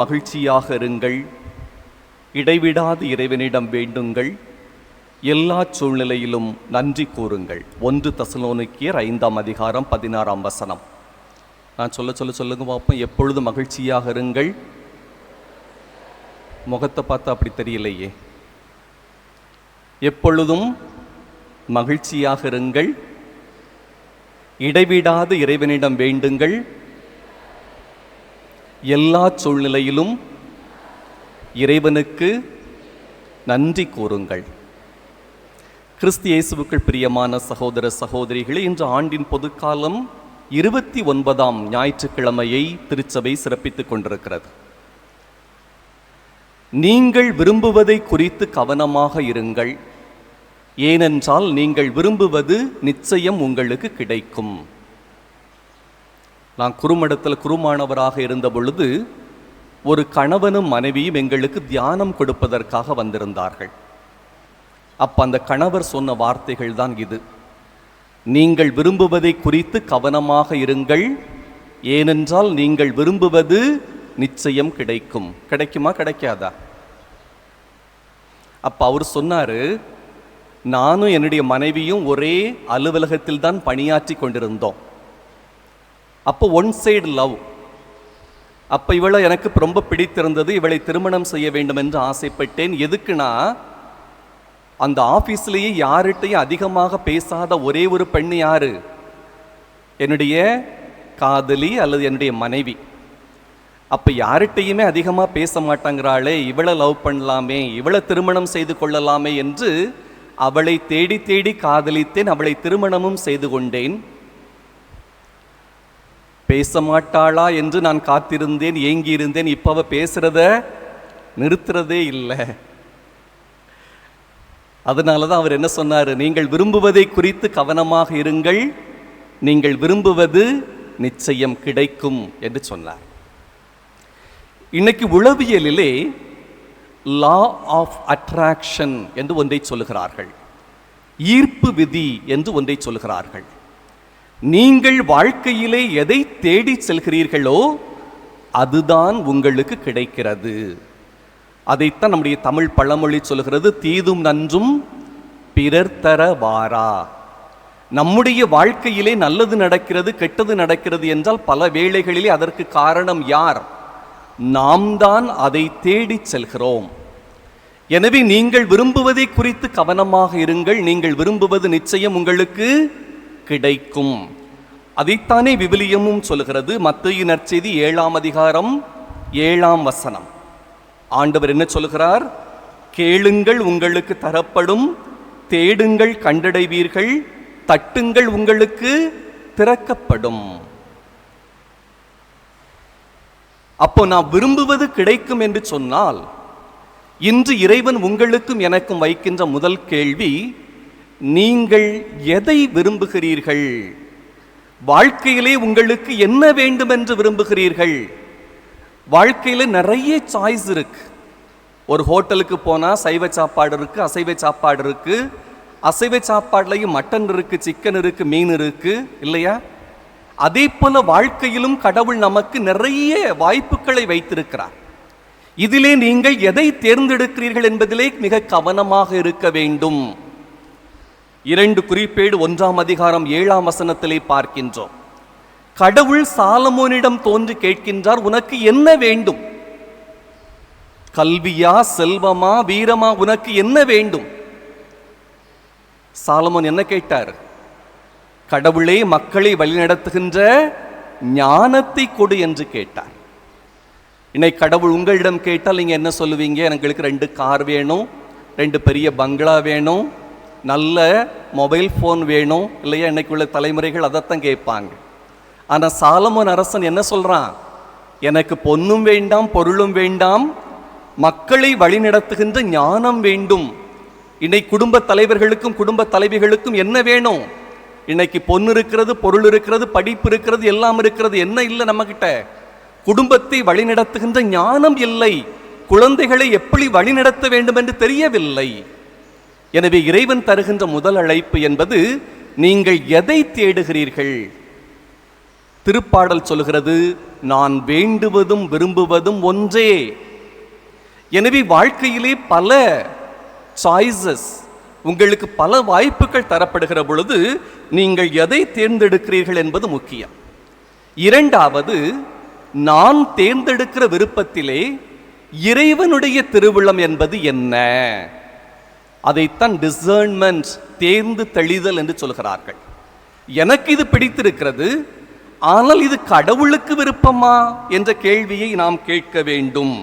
மகிழ்ச்சியாக இருங்கள், இடைவிடாது இறைவனிடம் வேண்டுங்கள், எல்லா சூழ்நிலையிலும் நன்றி கூறுங்கள். 1 தெசலோனிக்கேயர் 5:16 நான் சொல்லுங்க பார்ப்போம். எப்பொழுதும் மகிழ்ச்சியாக இருங்கள். முகத்தை பார்த்தா அப்படி தெரியலையே. எப்பொழுதும் மகிழ்ச்சியாக இருங்கள், இடைவிடாது இறைவனிடம் வேண்டுங்கள், எல்லா சூழ்நிலையிலும் இறைவனுக்கு நன்றி கூறுங்கள். கிறிஸ்து இயேசுவுக்குள் பிரியமான சகோதர சகோதரிகளே, இன்று ஆண்டின் பொதுக்காலம் 29ஆம் ஞாயிற்றுக்கிழமையை திருச்சபை சிறப்பித்துக் கொண்டிருக்கிறது. நீங்கள் விரும்புவதை குறித்து கவனமாக இருங்கள், ஏனென்றால் நீங்கள் விரும்புவது நிச்சயம் உங்களுக்கு கிடைக்கும். நான் குறுமடத்தில் குருமானவராக இருந்த பொழுது ஒரு கணவனும் மனைவியும் எங்களுக்கு தியானம் கொடுப்பதற்காக வந்திருந்தார்கள். அப்ப அந்த கணவர் சொன்ன வார்த்தைகள் தான் இது: நீங்கள் விரும்புவதை குறித்து கவனமாக இருங்கள், ஏனென்றால் நீங்கள் விரும்புவது நிச்சயம் கிடைக்கும். கிடைக்குமா கிடைக்காதா? அப்ப அவர் சொன்னாரு, நானும் என்னுடைய மனைவியும் ஒரே அலுவலகத்தில் தான் பணியாற்றி கொண்டிருந்தோம். அப்போ ஒன் சைடு லவ். அப்போ இவளை எனக்கு ரொம்ப பிடித்திருந்தது, இவளை திருமணம் செய்ய வேண்டும் என்று ஆசைப்பட்டேன். எதுக்குன்னா, அந்த ஆஃபீஸ்லேயே யார்கிட்டையும் அதிகமாக பேசாத ஒரே ஒரு பெண் யாரு? என்னுடைய காதலி அல்லது என்னுடைய மனைவி. அப்போ யார்கிட்டையுமே அதிகமாக பேச மாட்டாங்கிறாளே, இவளை லவ் பண்ணலாமே, இவளை திருமணம் செய்து கொள்ளலாமே என்று அவளை தேடி தேடி காதலித்தேன். அவளை திருமணமும் செய்து கொண்டேன். பேச மாட்டாளா என்று நான் காத்திருந்தேன், ஏங்கி இருந்தேன். இப்போ அவ பேசுறத நிறுத்துறதே இல்லை. அதனால தான் அவர் என்ன சொன்னார்? நீங்கள் விரும்புவதை குறித்து கவனமாக இருங்கள், நீங்கள் விரும்புவது நிச்சயம் கிடைக்கும் என்று சொன்னார். இன்னைக்கு உளவியலிலே லா ஆஃப் அட்ராக்ஷன் என்று ஒன்றை சொல்லுகிறார்கள், ஈர்ப்பு விதி என்று ஒன்றை சொல்லுகிறார்கள். நீங்கள் வாழ்க்கையிலே எதை தேடி செல்கிறீர்களோ அதுதான் உங்களுக்கு கிடைக்கிறது. அதைத்தான் நம்முடைய தமிழ் பழமொழி சொல்கிறது, தீதும் நன்றும் பிறர் தர வாரா. நம்முடைய வாழ்க்கையிலே நல்லது நடக்கிறது, கெட்டது நடக்கிறது என்றால் பல வேளைகளிலே அதற்கு காரணம் யார்? நாம் தான் அதை தேடி செல்கிறோம். எனவே நீங்கள் விரும்புவதை குறித்து கவனமாக இருங்கள், நீங்கள் விரும்புவது நிச்சயம் உங்களுக்கு கிடைக்கும். அதைத்தானே விவிலியமும் சொல்கிறது. மத்தேயு நற்செய்தி 7:7 ஆண்டவர் என்ன சொல்கிறார்? கேளுங்கள் உங்களுக்கு தரப்படும், தேடுங்கள் கண்டடைவீர்கள், தட்டுங்கள் உங்களுக்கு திறக்கப்படும். அப்போ நான் விரும்புவது கிடைக்கும் என்று சொன்னால், இன்று இறைவன் உங்களுக்கும் எனக்கும் வைக்கின்ற முதல் கேள்வி, நீங்கள் எதை விரும்புகிறீர்கள்? வாழ்க்கையிலே உங்களுக்கு என்ன வேண்டும் என்று விரும்புகிறீர்கள்? வாழ்க்கையில நிறைய சாய்ஸ் இருக்கு. ஒரு ஹோட்டலுக்கு போனா சைவ சாப்பாடு இருக்கு, அசைவ சாப்பாடு இருக்கு. அசைவ சாப்பாடுலையும் மட்டன் இருக்கு, சிக்கன் இருக்கு, மீன் இருக்கு, இல்லையா? அதே போல வாழ்க்கையிலும் கடவுள் நமக்கு நிறைய வாய்ப்புகளை வைத்திருக்கிறார். இதிலே நீங்கள் எதை தேர்ந்தெடுக்கிறீர்கள் என்பதிலே மிக கவனமாக இருக்க வேண்டும். 2 குறிப்பேடு 1:7 பார்க்கின்றோம். கடவுள் சாலமோனிடம் தோன்றி கேட்கின்றார், உனக்கு என்ன வேண்டும்? கல்வியா, செல்வமா, வீரமா, உனக்கு என்ன வேண்டும்? சாலமோன் என்ன கேட்டார்? கடவுளே, மக்களை வழிநடத்துகின்ற ஞானத்தை கொடு என்று கேட்டார். இன்னைக்கு கடவுள் உங்களிடம் கேட்டால் நீங்க என்ன சொல்லுவீங்க? எங்களுக்கு 2 கார் வேணும், 2 பெரிய பங்களா வேணும், நல்ல மொபைல் ஃபோன் வேணும், இல்லையா? இன்னைக்கு உள்ள தலைமுறைகள் அதைத்தான் கேட்பாங்க. ஆனால் சாலமோன் அரசன் என்ன சொல்றான்? எனக்கு பொன்னும் வேண்டாம், பொருளும் வேண்டாம், மக்களை வழிநடத்துகின்ற ஞானம் வேண்டும். இன்னைக்கு குடும்ப தலைவர்களுக்கும் குடும்ப தலைவிகளுக்கும் என்ன வேணும்? இன்னைக்கு பொண்ணு இருக்கிறது, பொருள் இருக்கிறது, படிப்பு இருக்கிறது, எல்லாம் இருக்கிறது. என்ன இல்லை நம்ம கிட்ட? குடும்பத்தை வழிநடத்துகின்ற ஞானம் இல்லை. குழந்தைகளை எப்படி வழிநடத்த வேண்டும் என்று தெரியவில்லை. எனவே இறைவன் தருகின்ற முதல் அழைப்பு என்பது, நீங்கள் எதை தேடுகிறீர்கள்? திருப்பாடல் சொல்கிறது, நான் வேண்டுவதும் விரும்புவதும் ஒன்றே. எனவே வாழ்க்கையிலே பல சாய்ஸஸ், உங்களுக்கு பல வாய்ப்புகள் தரப்படுகிற பொழுது நீங்கள் எதை தேர்ந்தெடுக்கிறீர்கள் என்பது முக்கியம். இரண்டாவது, நான் தேர்ந்தெடுக்கிற விருப்பத்திலே இறைவனுடைய திருவுளம் என்பது என்ன? அதைத்தான் டிசர்ன்மெண்ட், தேர்ந்து தெளிதல் என்று சொல்கிறார்கள். எனக்கு இது பிடித்திருக்கிறது, ஆனால் இது கடவுளுக்கு விருப்பமா என்ற கேள்வியை நாம் கேட்க வேண்டும்.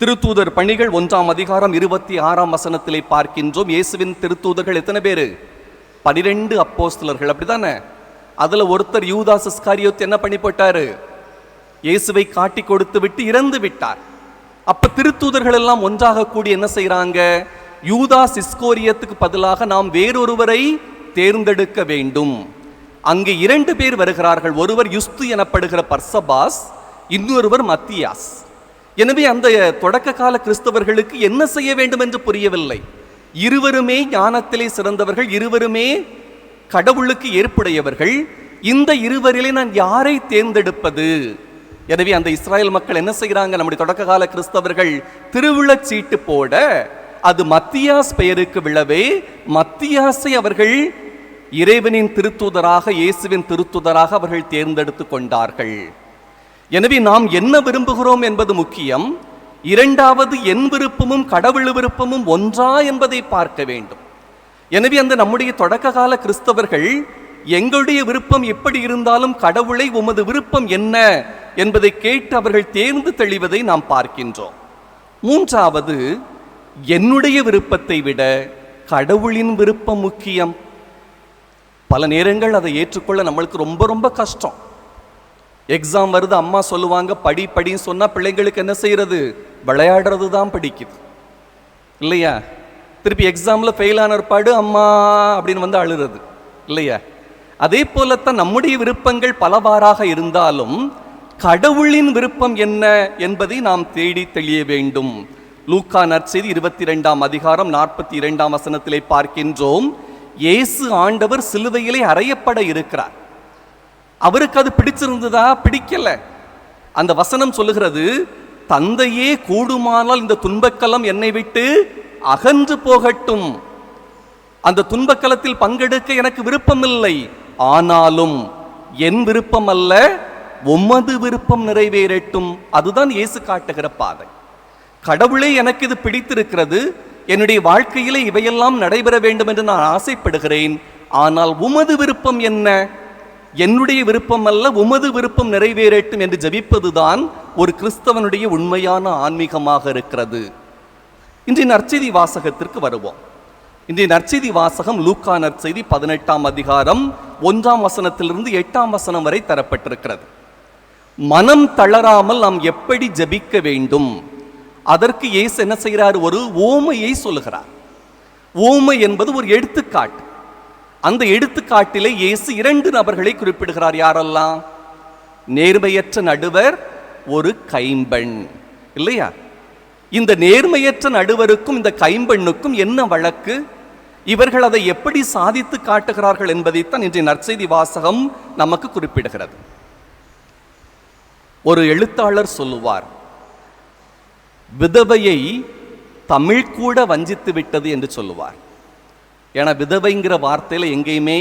திருத்தூதர் பணிகள் 1ஆம் அதிகாரம் 26ஆம் வசனத்திலே பார்க்கின்றோம். இயேசுவின் திருத்தூதர்கள் எத்தனை பேரு? 12 அப்போஸ்தலர்கள், அப்படிதானே? அதுல ஒருத்தர் யூதாஸ் இஸ்காரியோத் என்ன பண்ணி போட்டாரு? இயேசுவை காட்டி கொடுத்து விட்டு இறந்து விட்டார். அப்ப திருத்தூதர்கள் எல்லாம் ஒன்றாக கூடி என்ன செய்யறாங்க? யூதாஸ் இஸ்காரியோத்துக்கு பதிலாக நாம் வேறொருவரை தேர்ந்தெடுக்க வேண்டும். அங்கே 2 பேர் வருகிறார்கள். ஒருவர் யுஸ்து எனப்படுகிற பர்சபாஸ், இன்னொருவர் மத்தியாஸ். எனவே அந்த தொடக்க கால கிறிஸ்தவர்களுக்கு என்ன செய்ய வேண்டும் என்று புரியவில்லை. இருவருமே ஞானத்திலே சிறந்தவர்கள், இருவருமே கடவுளுக்கு ஏற்புடையவர்கள். இந்த இருவரிலே நான் யாரை தேர்ந்தெடுப்பது? எனவே அந்த இஸ்ராயல் மக்கள் என்ன செய்கிறாங்க? நம்முடைய தொடக்க கால கிறிஸ்தவர்கள் திருவிழச் சீட்டு போட அது மத்தியாஸ் பெயருக்கு விழவே மத்தியாஸை அவர்கள் இறைவனின் திருத்தூதராக, இயேசுவின் திருத்தூதராக அவர்கள் தேர்ந்தெடுத்து கொண்டார்கள். எனவே நாம் என்ன விரும்புகிறோம் என்பது முக்கியம். இரண்டாவது, என் விருப்பமும் கடவுள் விருப்பமும் ஒன்றா என்பதை பார்க்க வேண்டும். எனவே அந்த நம்முடைய தொடக்க கால கிறிஸ்தவர்கள் எங்களுடைய விருப்பம் எப்படி இருந்தாலும் கடவுளை உமது விருப்பம் என்ன என்பதை கேட்டு அவர்கள் தேர்ந்து தெளிவதை நாம் பார்க்கின்றோம். மூன்றாவது, என்னுடைய விருப்பத்தை விட கடவுளின் விருப்பம் முக்கியம். பல நேரங்கள் அதை ஏற்றுக்கொள்ள நம்மளுக்கு ரொம்ப ரொம்ப கஷ்டம். எக்ஸாம் வருது, அம்மா சொல்லுவாங்க படி படின்னு சொன்னா பிள்ளைங்களுக்கு என்ன செய்யறது? விளையாடுறது தான் பிடிக்குது, இல்லையா? திருப்பி எக்ஸாம்ல ஃபெயில் ஆன பாடு அம்மா அப்படின்னு வந்து அழுறது, இல்லையா? அதே போலத்தான் நம்முடைய விருப்பங்கள் பலவாறாக இருந்தாலும் கடவுளின் விருப்பம் என்ன என்பதை நாம் தேடி தெளிய வேண்டும். லூக்கா நற்செய்தி 22ஆம் அதிகாரம் 42ஆம் வசனத்திலே பார்க்கின்றோம். இயேசு ஆண்டவர் சிலுவையிலே அறையப்பட இருக்கிறார். அவருக்கு அது பிடிச்சிருந்ததா? பிடிக்கல. அந்த வசனம் சொல்லுகிறது, தந்தையே கூடுமானால் இந்த துன்பக்கலம் என்னை விட்டு அகன்று போகட்டும். அந்த துன்பக்கலத்தில் பங்கெடுக்க எனக்கு விருப்பமில்லை, ஆனாலும் என் விருப்பம் அல்ல, உமது விருப்பம் நிறைவேறட்டும். அதுதான் இயேசு காட்டுகிற பாதை. கடவுளே எனக்கு இது பிடித்திருக்கிறது, என்னுடைய வாழ்க்கையிலே இவையெல்லாம் நடைபெற வேண்டும் என்று நான் ஆசைப்படுகிறேன், ஆனால் உமது விருப்பம் என்ன? என்னுடைய விருப்பம் அல்ல, உமது விருப்பம் நிறைவேறட்டும் என்று ஜெபிப்பதுதான் ஒரு கிறிஸ்தவனுடைய உண்மையான ஆன்மீகமாக இருக்கிறது. இன்றைய நற்செய்தி வாசகத்திற்கு வருவோம். இன்றைய நற்செய்தி வாசகம் லூக்கா நற்செய்தி 18ஆம் அதிகாரம் 1ஆம் வசனத்திலிருந்து 8ஆம் வசனம் வரை தரப்பட்டிருக்கிறது. மனம் தளராமல் நாம் எப்படி ஜெபிக்க வேண்டும், அதற்கு இயேசு என்ன செய்கிறார்? ஒரு ஓமையை சொல்லுகிறார். ஓமை என்பது ஒரு எடுத்துக்காட்டு. அந்த எடுத்துக்காட்டிலே இயேசு 2 நபர்களை குறிப்பிடுகிறார். யாரெல்லாம்? நேர்மையற்ற நடுவர், ஒரு கைம்பெண், இல்லையா? இந்த நேர்மையற்ற நடுவருக்கும் இந்த கைம்பெண்ணுக்கும் என்ன வழக்கு? இவர்கள் அதை எப்படி சாதித்து காட்டுகிறார்கள் என்பதைத்தான் இன்றைய நற்செய்தி வாசகம் நமக்கு குறிப்பிடுகிறது. ஒரு எழுத்தாளர் சொல்லுவார், விதவையை தமிழ் கூட வஞ்சித்து விட்டது என்று சொல்லுவார். ஏன்னா விதவைங்கிற வார்த்தையில் எங்கேயுமே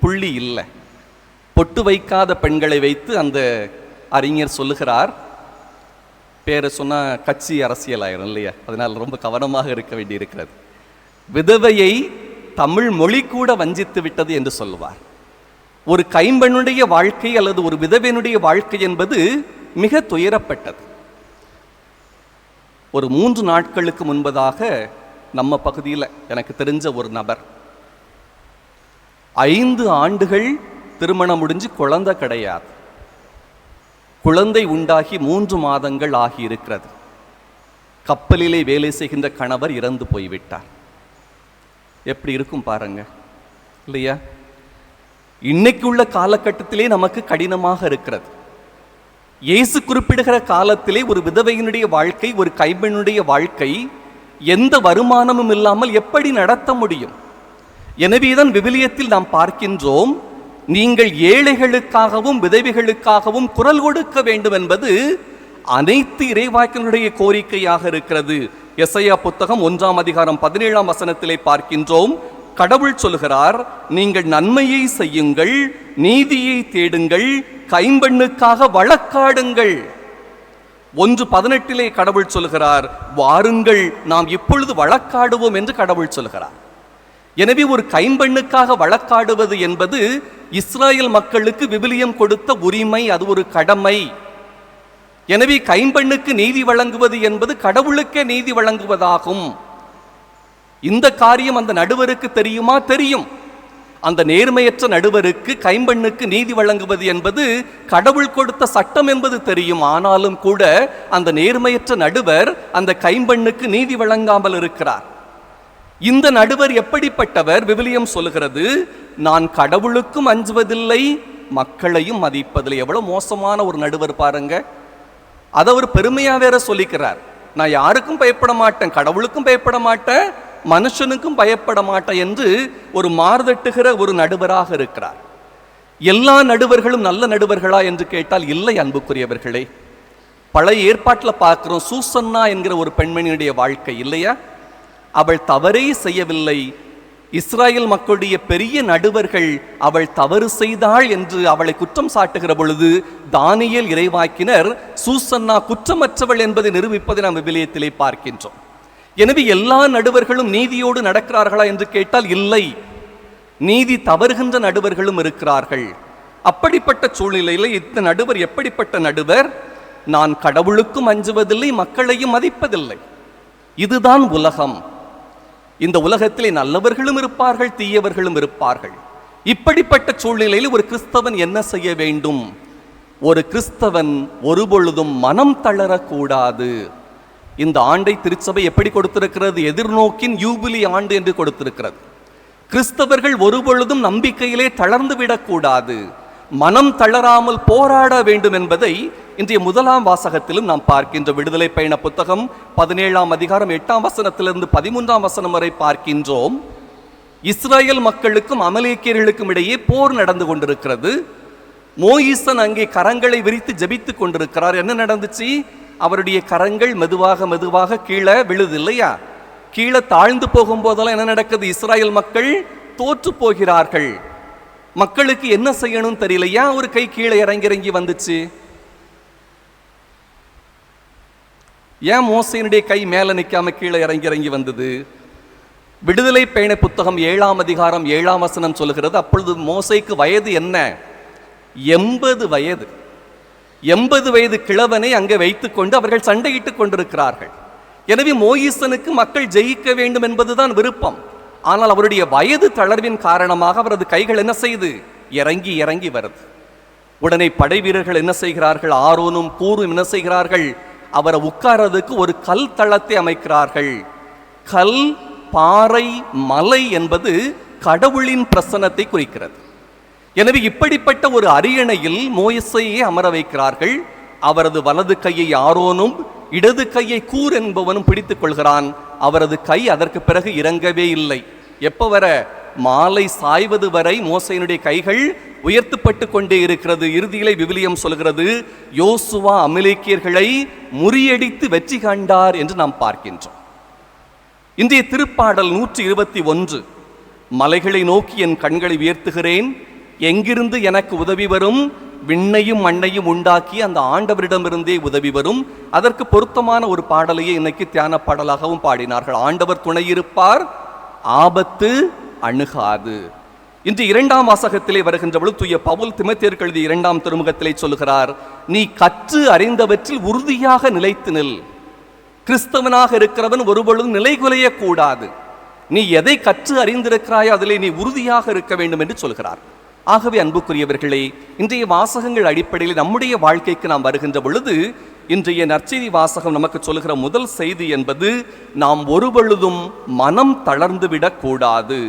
புள்ளி இல்லை. பொட்டு வைக்காத பெண்களை வைத்து அந்த அறிஞர் சொல்லுகிறார். பேரை சொன்னா கட்சி அரசியல் ஆயிரும், இல்லையா? அதனால் ரொம்ப கவனமாக இருக்க வேண்டி இருக்கிறது. விதவையை தமிழ் மொழி கூட வஞ்சித்து விட்டது என்று சொல்லுவார். ஒரு கைம்பெண்ணுடைய வாழ்க்கை அல்லது ஒரு விதவையினுடைய வாழ்க்கை என்பது மிக துயரப்பட்டது. ஒரு 3 நாட்களுக்கு முன்பதாக நம்ம பகுதியில் எனக்கு தெரிஞ்ச ஒரு நபர் 5 ஆண்டுகள் திருமணம் முடிஞ்சு குழந்தை கிடையாது. குழந்தை உண்டாகி 3 மாதங்கள் ஆகியிருக்கிறது. கப்பலிலே வேலை செய்கின்ற கணவர் இறந்து போய்விட்டார். எப்படி இருக்கும் பாருங்க, இல்லையா? இன்னைக்கு உள்ள காலகட்டத்திலே நமக்கு கடினமாக இருக்கிறது. இயேசு குறிப்பிடுகிற காலத்திலே ஒரு விதவையினுடைய வாழ்க்கை, ஒரு கைம்பெண்ணுடைய வாழ்க்கை எந்த வருமானமும் இல்லாமல் எப்படி நடத்த முடியும்? எனவேதான் விவிலியத்தில் நாம் பார்க்கின்றோம், நீங்கள் ஏழைகளுக்காகவும் விதவைகளுக்காகவும் குரல் கொடுக்க வேண்டும் என்பது அனைத்து இறைவாக்கினுடைய கோரிக்கையாக இருக்கிறது. எசையா புத்தகம் 1:17 பார்க்கின்றோம். கடவுள் சொல்கிறார், நீங்கள் நன்மையை செய்யுங்கள், நீதியை தேடுங்கள், கைம்பெண்ணுக்காக வழக்காடுங்கள். 1:18 கடவுள் சொல்கிறார், வாருங்கள் நாம் இப்பொழுது வழக்காடுவோம் என்று கடவுள் சொல்கிறார். எனவே ஒரு கைம்பெண்ணுக்காக வழக்காடுவது என்பது இஸ்ராயல் மக்களுக்கு விவிலியம் கொடுத்த உரிமை, அது ஒரு கடமை. எனவே கைம்பெண்ணுக்கு நீதி வழங்குவது என்பது கடவுளுக்கே நீதி வழங்குவதாகும். இந்த காரியம் அந்த நடுவருக்கு தெரியுமா? தெரியும். அந்த நேர்மையற்ற நடுவருக்கு கைம்பெண்ணுக்கு நீதி வழங்குவது என்பது கடவுள் கொடுத்த சட்டம் என்பது தெரியும். ஆனாலும் கூட அந்த நேர்மையற்ற நடுவர் அந்த கைம்பெண்ணுக்கு நீதி வழங்காமல் இருக்கிறார். இந்த நடுவர் எப்படிப்பட்டவர்? விவிலியம் சொல்லுகிறது, நான் கடவுளுக்கும் அஞ்சுவதில்லை, மக்களையும் மதிப்பதில்லை. எவ்வளவு மோசமான ஒரு நடுவர் பாருங்க. அதை ஒரு பெருமையா வேற சொல்லிக்கிறார். நான் யாருக்கும் பயப்பட மாட்டேன், கடவுளுக்கும் பயப்பட மாட்டேன், மனுஷனுக்கும் பயப்பட மாட்டேன் என்று ஒரு மார்தட்டுகிற ஒரு நடுவராக இருக்கிறார். எல்லா நடுவர்களும் நல்ல நடுவர்களா என்று கேட்டால் இல்லை அன்புக்குரியவர்களே. பழைய ஏற்பாட்டில் பார்க்கிறோம், சூசன்னா என்கிற ஒரு பெண்மணியுடைய வாழ்க்கை இல்லையா? அவள் தவறே செய்யவில்லை. இஸ்ராயல் மக்களுடைய பெரிய நடுவர்கள் அவள் தவறு செய்தாள் என்று அவளை குற்றம் சாட்டுகிற பொழுது தானியேல் இறைவாக்கினர் சூசன்னா குற்றமற்றவள் என்பதை நிரூபிப்பதை நாம் விவிலியத்திலே பார்க்கின்றோம். எனவே எல்லா நடுவர்களும் நீதியோடு நடக்கிறார்களா என்று கேட்டால் இல்லை, நீதி தவறுகின்ற நடுவர்களும் இருக்கிறார்கள். அப்படிப்பட்ட சூழ்நிலையில் இந்த நடுவர் எப்படிப்பட்ட நடுவர்? நான் கடவுளுக்கும் அஞ்சுவதில்லை, மக்களையும் மதிப்பதில்லை. இதுதான் உலகம். இந்த உலகத்திலே நல்லவர்களும் இருப்பார்கள், தீயவர்களும் இருப்பார்கள். இப்படிப்பட்ட சூழ்நிலையில் ஒரு கிறிஸ்தவன் என்ன செய்ய வேண்டும்? ஒரு கிறிஸ்தவன் ஒருபொழுதும் மனம் தளரக்கூடாது. இந்த ஆண்டை திருச்சபை எப்படி கொடுத்திருக்கிறது? எதிர்நோக்கின் யூபிலி ஆண்டு என்று கொடுத்திருக்கிறது. கிறிஸ்தவர்கள் ஒருபொழுதும் நம்பிக்கையிலே தளர்ந்து விடக்கூடாது, மனம் தளராமல் போராட வேண்டும் என்பதை இன்றைய 1ஆம் வாசகத்திலும் நாம் பார்க்கின்ற விடுதலை பயண புத்தகம் 17ஆம் அதிகாரம் 8ஆம் வசனத்திலிருந்து 13ஆம் வசனம் வரை பார்க்கின்றோம். இஸ்ராயல் மக்களுக்கும் அமலேக்கியர்களுக்கும் இடையே போர் நடந்து கொண்டிருக்கிறது. மோயிசன் அங்கே கரங்களை விரித்து ஜெபித்துக் கொண்டிருக்கிறார். என்ன நடந்துச்சு? அவருடைய கரங்கள் மெதுவாக கீழே விழுது இல்லையா? கீழே தாழ்ந்து போகும்போதெல்லாம் என்ன நடக்குது? இஸ்ராயல் மக்கள் தோற்று போகிறார்கள். மக்களுக்கு என்ன செய்யணும் தெரியலையா? ஒரு கை கீழே இறங்கி வந்துச்சு. ஏன் மோசையினுடைய கை மேல நிற்காம கீழே இறங்கி வந்தது? விடுதலை பயண புத்தகம் 7ஆம் அதிகாரம் 7ஆம் வசனம் சொல்லுகிறது, அப்பொழுது மோசைக்கு வயது என்ன? 80 வயது. 80 வயது கிழவனை அங்கே வைத்துக் கொண்டு அவர்கள் சண்டையிட்டுக் கொண்டிருக்கிறார்கள். எனவே மோயிசனுக்கு மக்கள் ஜெயிக்க வேண்டும் என்பதுதான் விருப்பம். ஆனால் அவருடைய வயது தளர்வின் காரணமாக அவரது கைகள் என்ன செய்து இறங்கி வருது. உடனே படை வீரர்கள் என்ன செய்கிறார்கள்? ஆரோனும் கூரும் என்ன செய்கிறார்கள்? அவரை உட்கார்றதுக்கு ஒரு கல் தளத்தை அமைக்கிறார்கள். கல், பாறை, மலை என்பது கடவுளின் பிரசன்னத்தை குறிக்கிறது. எனவே இப்படிப்பட்ட ஒரு அரியணையில் மோசேயை அமர வைக்கிறார்கள். அவரது வலது கையை ஆரோனும் இடது கையை கூர் என்பவனும் பிடித்துக் கொள்கிறான். அவரது கை அதற்கு பிறகு இறங்கவே இல்லை. எப்ப வர? மாலை சாய்வது வரை மோசேயினுடைய கைகள் உயர்த்தப்பட்டு கொண்டே இருக்கிறது. இறுதியிலே விவிலியம் சொல்கிறது, யோசுவா அமலேக்கியர்களை முறியடித்து வெற்றி கண்டார் என்று நாம் பார்க்கின்றோம். இன்றைய திருப்பாடல் 121, மலைகளை நோக்கி என் கண்களை உயர்த்துகிறேன், எங்கிருந்து எனக்கு உதவி வரும்? விண்ணையும் மண்ணையும் உண்டாக்கி அந்த ஆண்டவரிடமிருந்தே உதவி வரும். அதற்கு பொருத்தமான ஒரு பாடலையே இன்னைக்கு தியான பாடலாகவும் பாடினார்கள். ஆண்டவர் துணை இருப்பார், ஆபத்து அணுகாது. இன்று 2ஆம் வாசகத்திலே வருகின்ற பொழுது தூய பவுல் தீமோத்தேயுவுக்கு எழுதிய 2ஆம் திருமுகத்திலே சொல்லுகிறார், நீ கற்று அறிந்தவற்றில் உறுதியாக நிலைத்து நில். கிறிஸ்தவனாக இருக்கிறவன் ஒருபொழுதும் நிலை குலையக்கூடாது. நீ எதை கற்று அறிந்திருக்கிறாயோ அதிலே நீ உறுதியாக இருக்க வேண்டும் என்று சொல்கிறார். ஆகவே அன்புக்குரியவர்களே, இன்றைய வாசகங்கள் அடிப்படையில் நம்முடைய வாழ்க்கைக்கு நாம் வருகின்ற பொழுது இன்றைய நற்செய்தி வாசகம் நமக்கு சொல்லுகிற முதல் செய்தி என்பது, நாம் ஒருபொழுதும் மனம் தளர்ந்து விடக்கூடாது.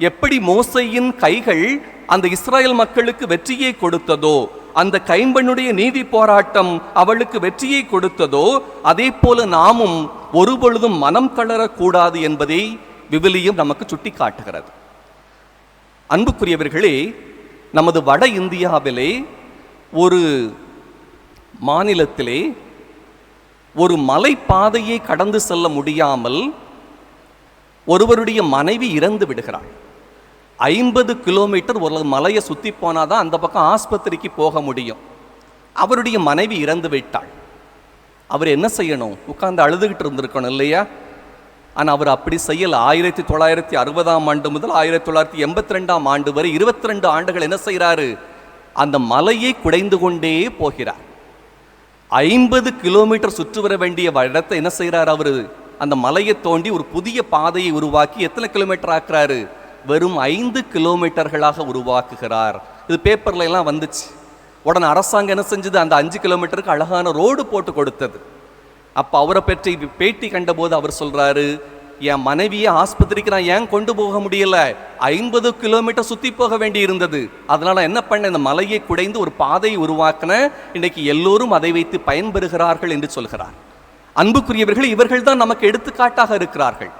எப்படி மோசேயின் கைகள் அந்த இஸ்ராயல் மக்களுக்கு வெற்றியை கொடுத்ததோ, அந்த கைம்பெண்ணுடைய நீதி போராட்டம் அவளுக்கு வெற்றியை கொடுத்ததோ, அதே போல நாமும் ஒருபொழுதும் மனம் தளரக்கூடாது என்பதை விவிலியம் நமக்கு சுட்டி காட்டுகிறது. அன்புக்குரியவர்களே, நமது வட இந்தியாவிலே ஒரு மாநிலத்திலே ஒரு மலைப்பாதையை கடந்து செல்ல முடியாமல் ஒருவருடைய மனைவி இறந்து விடுகிறாள். 50 கிலோமீட்டர் ஒரு மலையை சுற்றி போனாதான் அந்த பக்கம் ஆஸ்பத்திரிக்கு போக முடியும். அவருடைய மனைவி இறந்து விட்டாள். அவர் என்ன செய்யணும்? உட்கார்ந்து அழுதுகிட்டு இருந்திருக்கணும் இல்லையா? ஆனால் அவர் அப்படி செய்யல. 1960ஆம் ஆண்டு முதல் 1982ஆம் ஆண்டு வரை 22 ஆண்டுகள் என்ன செய்கிறாரு? அந்த மலையை குடைந்து கொண்டே போகிறார். 50 கிலோமீட்டர் சுற்றி வர வேண்டிய இடத்தை என்ன செய்கிறார்? அவரு அந்த மலையை தோண்டி ஒரு புதிய பாதையை உருவாக்கி எத்தனை கிலோமீட்டர் ஆக்குறாரு? வெறும் 5 கிலோமீட்டர்களாக உருவாக்குகிறார். இது பேப்பர்ல எல்லாம் வந்துச்சு. உடனே அரசாங்கம் என்ன செஞ்சது? அந்த 5 கிலோமீட்டருக்கு அழகான ரோடு போட்டு கொடுத்தது. அப்ப அவரை பற்றி பேட்டி கண்டபோது அவர் சொல்றாரு, என் மனைவியை ஆஸ்பத்திரிக்கு நான் ஏன் கொண்டு போக முடியல? 50 கிலோமீட்டர் சுத்தி போக வேண்டி இருந்தது. அதனால என்ன பண்ண, இந்த மலையை குடைந்து ஒரு பாதையை உருவாக்கின. இன்னைக்கு எல்லோரும் அதை வைத்து பயன்பெறுகிறார்கள் என்று சொல்கிறார். அன்புக்குரியவர்கள், இவர்கள் தான் நமக்கு எடுத்துக்காட்டாக இருக்கிறார்கள்.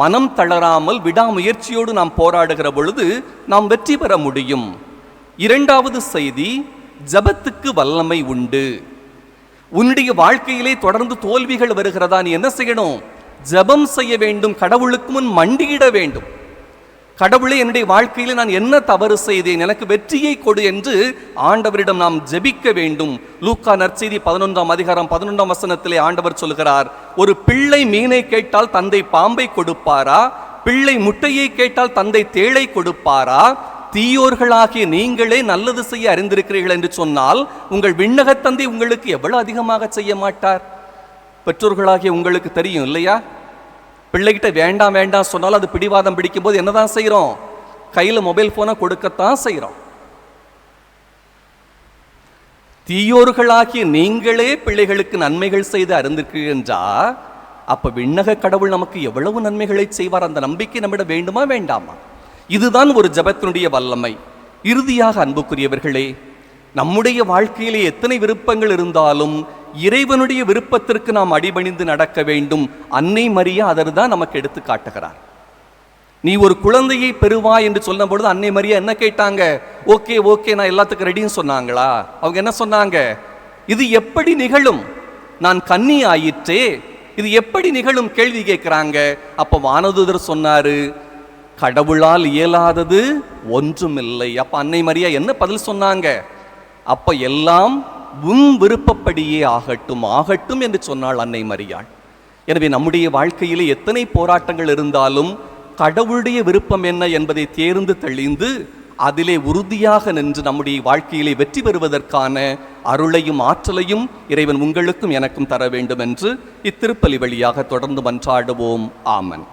மனம் தளராமல் விடாமுயற்சியோடு நாம் போராடுகிற பொழுது நாம் வெற்றி பெற முடியும். இரண்டாவது செய்தி, ஜபத்துக்கு வல்லமை உண்டு. உன்னுடைய வாழ்க்கையிலே தொடர்ந்து தோல்விகள் வருகிறதா? நீ என்ன செய்யணும்? ஜபம் செய்ய வேண்டும். கடவுளுக்கு முன் மண்டியிட வேண்டும். கடவுளே, என்னுடைய வாழ்க்கையில் நான் என்ன தவறு செய்தேன், எனக்கு வெற்றியை கொடு என்று ஆண்டவரிடம் நாம் ஜெபிக்க வேண்டும். லூக்கா நற்செய்தி 11ஆம் அதிகாரம் 11ஆம் வசனத்திலே ஆண்டவர் சொல்கிறார், ஒரு பிள்ளை மீனை கேட்டால் தந்தை பாம்பை கொடுப்பாரா? பிள்ளை முட்டையை கேட்டால் தந்தை தேளை கொடுப்பாரா? தீயோர்களாகிய நீங்களே நல்லது செய்ய அறிந்திருக்கிறீர்கள் என்று சொன்னால் உங்கள் விண்ணக தந்தை உங்களுக்கு எவ்வளவு அதிகமாக செய்ய மாட்டார்? பெற்றோர்களாகிய உங்களுக்கு தெரியும் இல்லையா? பிள்ளைகிட்ட வேண்டாம் வேண்டாம் சொன்னாலும் அது பிடிவாதம் பிடிக்கும் போது என்னதான் செய்யறோம்? கையில மொபைல் போனை கொடுக்கத்தான் செய்யறோம். தீயோர்களாகிய நீங்களே பிள்ளைகளுக்கு நன்மைகள் செய்து அறிந்திருக்கிறீர்கள் என்றா, அப்ப விண்ணக கடவுள் நமக்கு எவ்வளவு நன்மைகளை செய்வார்? அந்த நம்பிக்கை நம்மிடம் வேண்டுமா வேண்டாமா? இதுதான் ஒரு ஜபத்தினுடைய வல்லமை. இறுதியாக அன்புக்குரியவர்களே, நம்முடைய வாழ்க்கையிலே எத்தனை விருப்பங்கள் இருந்தாலும் இறைவனுடைய விருப்பத்திற்கு நாம் அடிபணிந்து நடக்க வேண்டும். அன்னை மரியா அதற்தான் நமக்கு எடுத்து காட்டுகிறார். நீ ஒரு குழந்தையை பெறுவாய் என்று சொல்லும் பொழுது அன்னை மரியா என்ன கேட்டாங்க? ஓகே ஓகே, நான் எல்லாத்துக்கும் ரெடின்னு சொன்னாங்களா? அவங்க என்ன சொன்னாங்க? இது எப்படி நிகழும்? நான் கன்னி ஆயிற்றே, இது எப்படி நிகழும்? கேள்வி கேட்கிறாங்க. அப்ப வானதூதர் சொன்னாரு, கடவுளால் இயலாதது ஒன்றுமில்லை. அப்ப அன்னை மரியா என்ன பதில் சொன்னாங்க? அப்ப எல்லாம் உன் விருப்பப்படியே ஆகட்டும் ஆகட்டும் என்று சொன்னாள் அன்னை மரியாள். எனவே நம்முடைய வாழ்க்கையிலே எத்தனை போராட்டங்கள் இருந்தாலும் கடவுளுடைய விருப்பம் என்ன என்பதை தேர்ந்து தெளிந்து அதிலே உறுதியாக நின்று நம்முடைய வாழ்க்கையிலே வெற்றி பெறுவதற்கான அருளையும் ஆற்றலையும் இறைவன் உங்களுக்கும் எனக்கும் தர வேண்டும் என்று இத்திருப்பலி வழியாக தொடர்ந்து மன்றாடுவோம். ஆமன்.